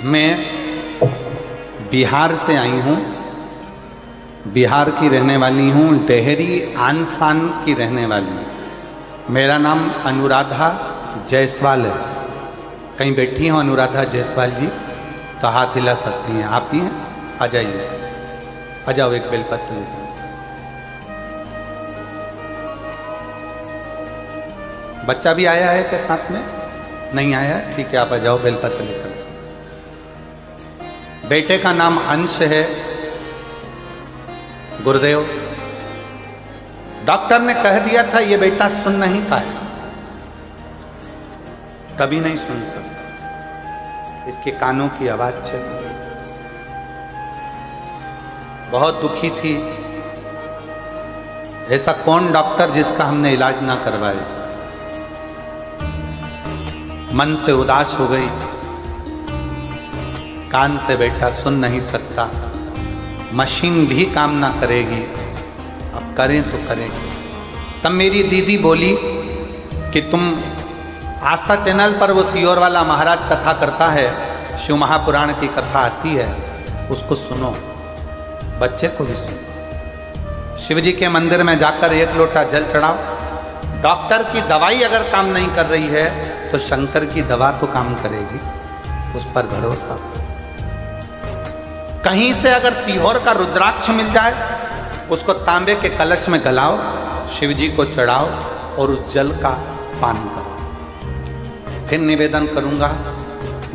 मैं बिहार से आई हूँ, बिहार की रहने वाली हूँ, डेहरी आनसान की रहने वाली हूँ। मेरा नाम अनुराधा जायसवाल है। कहीं बैठी हो अनुराधा जायसवाल जी तो हाथ हिला सकती हैं। आप ही हैं? आ जाइए, आ जाओ, एक बेलपत्र लेकर। बच्चा भी आया है क्या साथ में? नहीं आया? ठीक है, आप आ जाओ, बेलपत्र लेकर। बेटे का नाम अंश है। गुरुदेव, डॉक्टर ने कह दिया था ये बेटा सुन नहीं पाएगा, कभी नहीं सुन सकता। इसके कानों की आवाज चली, बहुत दुखी थी। ऐसा कौन डॉक्टर जिसका हमने इलाज ना करवाए। मन से उदास हो गई, कान से बेटा सुन नहीं सकता, मशीन भी काम ना करेगी, अब करें तो करेंगे। तब मेरी दीदी बोली कि तुम आस्था चैनल पर वो सियोर वाला महाराज कथा करता है, शिव महापुराण की कथा आती है, उसको सुनो, बच्चे को भी सुनो। शिव जी के मंदिर में जाकर एक लोटा जल चढ़ाओ। डॉक्टर की दवाई अगर काम नहीं कर रही है तो शंकर की दवा तो काम करेगी, उस पर भरोसा। कहीं से अगर सीहोर का रुद्राक्ष मिल जाए, उसको तांबे के कलश में गलाओ, शिव जी को चढ़ाओ और उस जल का पान करो। फिर निवेदन करूंगा,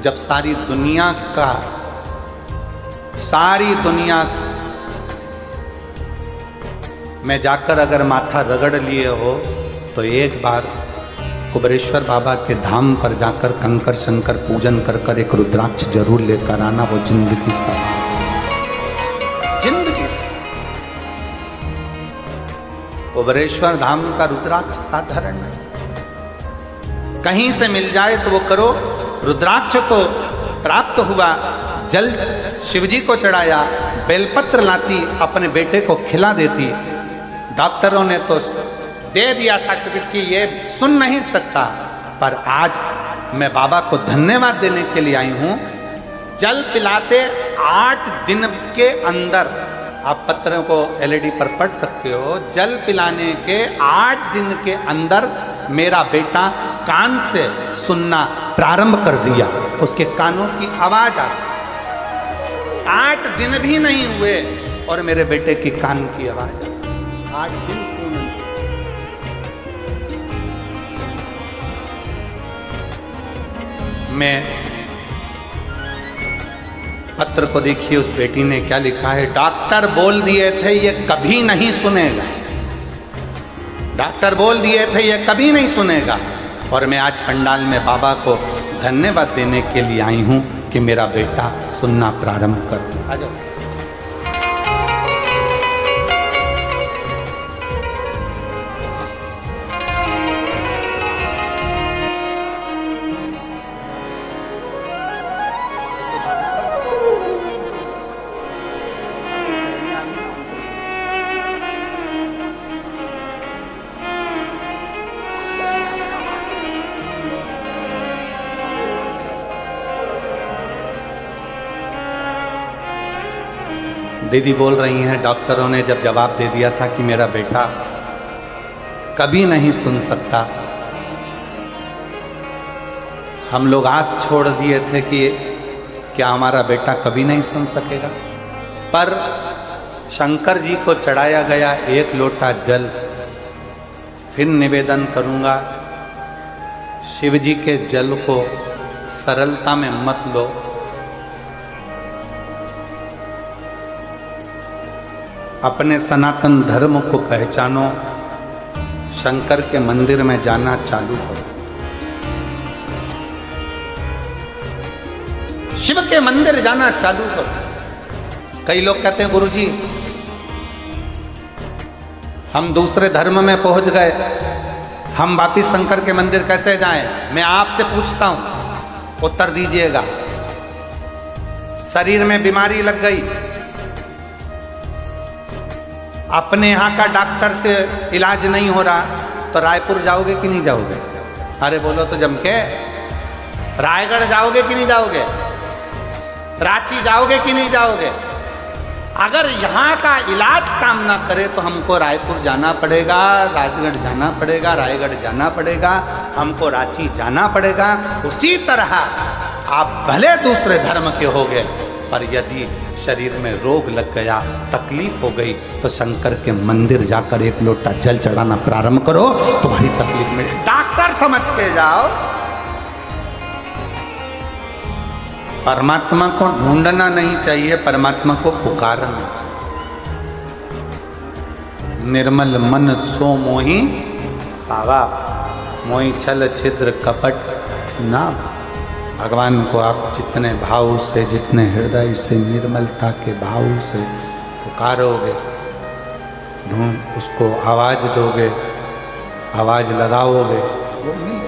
जब सारी दुनिया में जाकर अगर माथा रगड़ लिए हो तो एक बार कुबेरेश्वर बाबा के धाम पर जाकर कंकर शंकर पूजन कर कर एक रुद्राक्ष जरूर लेकर आना। वो जिंदगी से कुबेरेश्वर धाम का रुद्राक्ष साधारण नहीं, कहीं से मिल जाए तो वो करो। रुद्राक्ष को प्राप्त हुआ, जल शिवजी को चढ़ाया, बेलपत्र लाती, अपने बेटे को खिला देती। डॉक्टरों ने तो दे दिया सर्टिफिकेट कि ये सुन नहीं सकता, पर आज मैं बाबा को धन्यवाद देने के लिए आई हूं। जल पिलाते 8 दिन के अंदर, आप पत्रों को एलईडी पर पढ़ सकते हो, जल पिलाने के 8 दिन के अंदर मेरा बेटा कान से सुनना प्रारंभ कर दिया, उसके कानों की आवाज आ। 8 दिन भी नहीं हुए और मेरे बेटे की कान की आवाज 8 दिन क्यों नहीं? मैं पत्र को देखिए, उस बेटी ने क्या लिखा है। डॉक्टर बोल दिए थे ये कभी नहीं सुनेगा, डॉक्टर बोल दिए थे ये कभी नहीं सुनेगा, और मैं आज पंडाल में बाबा को धन्यवाद देने के लिए आई हूं कि मेरा बेटा सुनना प्रारंभ कर दिया। आ जाओ। दीदी बोल रही हैं, डॉक्टरों ने जब जवाब दे दिया था कि मेरा बेटा कभी नहीं सुन सकता, हम लोग आस छोड़ दिए थे कि क्या हमारा बेटा कभी नहीं सुन सकेगा। पर शंकर जी को चढ़ाया गया 1 लोटा जल। फिर निवेदन करूंगा, शिव जी के जल को सरलता में मत लो। अपने सनातन धर्म को पहचानो, शंकर के मंदिर में जाना चालू करो। शिव के मंदिर जाना चालू करो। कई लोग कहते हैं गुरुजी हम दूसरे धर्म में पहुंच गए, हम वापिस शंकर के मंदिर कैसे जाएं? मैं आपसे पूछता हूं, उत्तर दीजिएगा। शरीर में बीमारी लग गई, अपने यहाँ का डॉक्टर से इलाज नहीं हो रहा तो रायपुर जाओगे कि नहीं जाओगे? अरे बोलो तो जम के, रायगढ़ जाओगे कि नहीं जाओगे? रांची जाओगे कि नहीं जाओगे? अगर यहाँ का इलाज काम ना करे तो हमको रायपुर जाना पड़ेगा, राजगढ़ जाना पड़ेगा, रायगढ़ जाना पड़ेगा, हमको रांची जाना पड़ेगा। उसी तरह आप भले दूसरे धर्म के हो गए, पर यदि शरीर में रोग लग गया, तकलीफ हो गई, तो शंकर के मंदिर जाकर एक लोटा जल चढ़ाना प्रारंभ करो, तुम्हारी तकलीफ में डॉक्टर समझ के जाओ। परमात्मा को ढूंढना नहीं चाहिए, परमात्मा को पुकारना चाहिए। निर्मल मन सो मोहि पावा, मोहि छल छिद्र कपट ना। भगवान को आप जितने भाव से, जितने हृदय से, निर्मलता के भाव से पुकारोगे, ढूंढ उसको आवाज दोगे, आवाज लगाओगे, वो मिलेगा।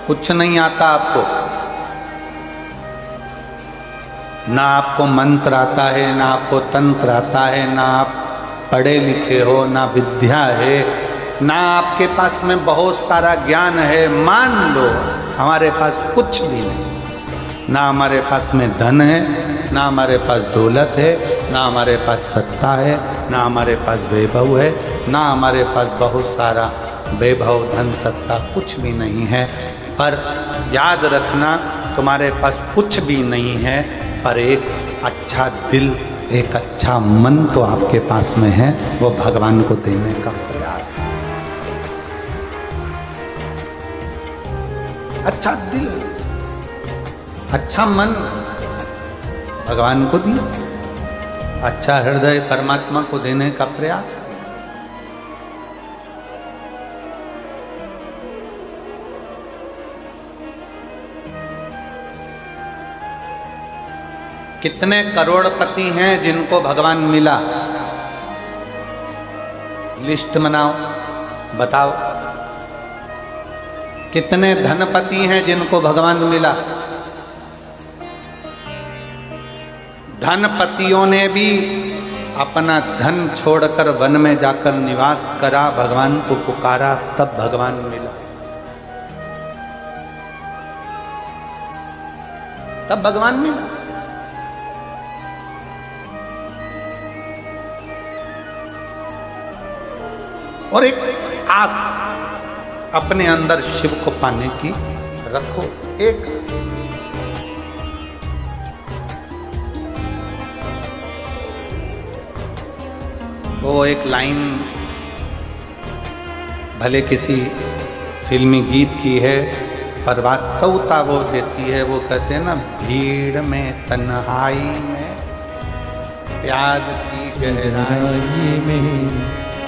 कुछ नहीं आता आपको, ना आपको मंत्र आता है, ना आपको तंत्र आता है, ना आप पढ़े लिखे हो, ना विद्या है, ना आपके पास में बहुत सारा ज्ञान है। मान लो हमारे पास कुछ भी नहीं, ना हमारे पास में धन है, ना हमारे पास दौलत है, ना हमारे पास सत्ता है, ना हमारे पास वैभव है, ना हमारे पास बहुत सारा वैभव, धन, सत्ता कुछ भी नहीं है। पर याद रखना, तुम्हारे पास कुछ भी नहीं है, पर एक अच्छा दिल, एक अच्छा मन तो आपके पास में है, वो भगवान को देने का प्रयास है। अच्छा दिल, अच्छा मन भगवान को दिया, अच्छा हृदय परमात्मा को देने का प्रयास है। कितने करोड़पति हैं जिनको भगवान मिला? लिस्ट बनाओ, बताओ। कितने धनपति हैं जिनको भगवान मिला? धनपतियों ने भी अपना धन छोड़कर वन में जाकर निवास करा, भगवान को पुकारा, तब भगवान मिला, तब भगवान मिला। और एक आस अपने अंदर शिव को पाने की रखो। एक वो एक लाइन भले किसी फिल्मी गीत की है, पर वास्तवता वो देती है। वो कहते हैं ना, भीड़ में तन्हाई में, प्यार की गहराई में,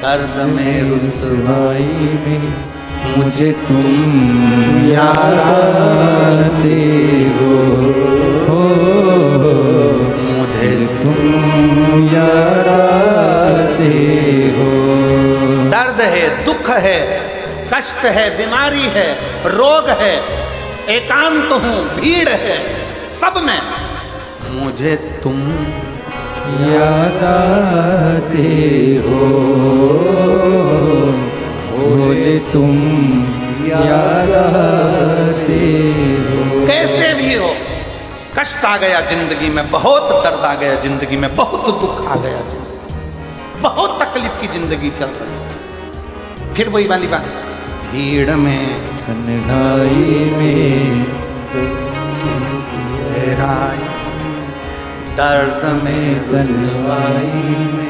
दर्द में रुसवाई में, मुझे तुम याद आते हो, मुझे तुम याद आते हो। दर्द है, दुख है, कष्ट है, बीमारी है, रोग है, एकांत हूँ, भीड़ है, सब में मुझे तुम याद आते हो, बोले तुम याद आते हो। कैसे भी हो, कष्ट आ गया जिंदगी में, बहुत दर्द आ गया जिंदगी में, बहुत दुख आ गया जिंदगी, बहुत तकलीफ की जिंदगी चल रही है, फिर वही वाली बात, भीड़ में तन्हाई में, दर्द में तन्हाई में,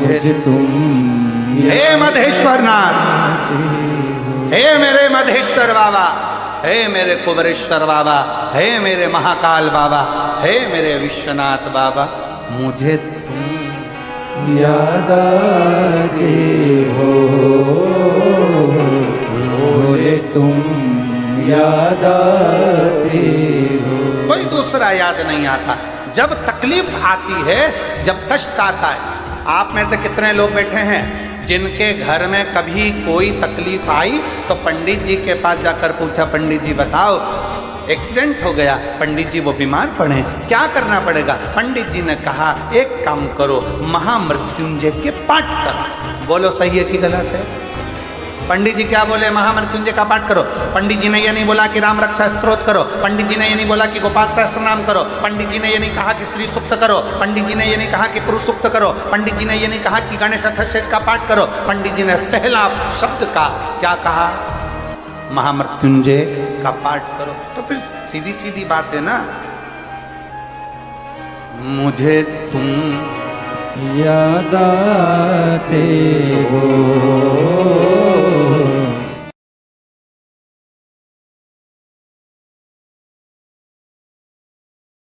मुझे तुम। हे मधेश्वर नाथ, हे मेरे मधेश्वर बाबा, हे मेरे कुबरेश्वर बाबा, हे मेरे महाकाल बाबा, हे मेरे विश्वनाथ बाबा, मुझे तुम याद आते हो, बोले तुम याद आते हो। कोई दूसरा याद नहीं आता। जब तकलीफ आती है, जब कष्ट आता है, आप में से कितने लोग बैठे हैं जिनके घर में कभी कोई तकलीफ आई तो पंडित जी के पास जाकर पूछा, पंडित जी बताओ एक्सीडेंट हो गया, पंडित जी वो बीमार पड़े, क्या करना पड़ेगा? पंडित जी ने कहा एक काम करो, महामृत्युंजय के पाठ करो। बोलो सही है कि गलत है? पंडित जी क्या बोले, महामृत्युंजय का पाठ करो। पंडित जी ने ये नहीं बोला कि राम रक्षा स्तोत्र करो। पंडित जी ने ये नहीं बोला कि गोपाल सहस्त्र नाम करो। पंडित जी ने ये नहीं कहा कि श्री सूक्त करो। पंडित जी ने ये नहीं कहा कि पुरुष सूक्त करो। पंडित जी ने ये नहीं कहा कि गणेश अथर्वशीष का पाठ करो। पंडित जी ने पहला शब्द का क्या कहा, महामृत्युंजय का पाठ करो। तो फिर सीधी सीधी बात है ना, मुझे तुम याद आते हो।